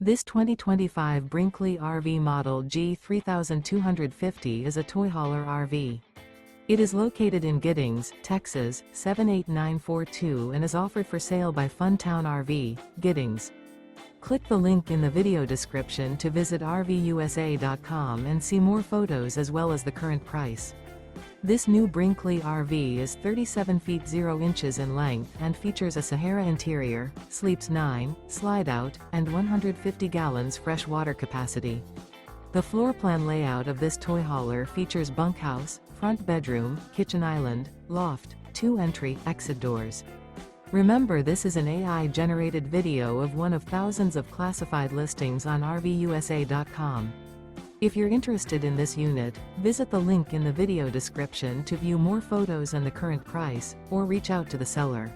This 2025 Brinkley RV Model G 3250 is a toy hauler RV. It is located in Giddings, Texas, 78942 and is offered for sale by Funtown RV, Giddings. Click the link in the video description to visit RVUSA.com and see more photos as well as the current price. This new Brinkley RV is 37 feet 0 inches in length and features a SAHARA interior, sleeps 9, slide-out, and 150 gallons fresh water capacity. The floor plan layout of this toy hauler features bunkhouse, front bedroom, kitchen island, loft, 2 entry/exit doors. Remember, this is an AI-generated video of one of thousands of classified listings on RVUSA.com. If you're interested in this unit, visit the link in the video description to view more photos and the current price, or reach out to the seller.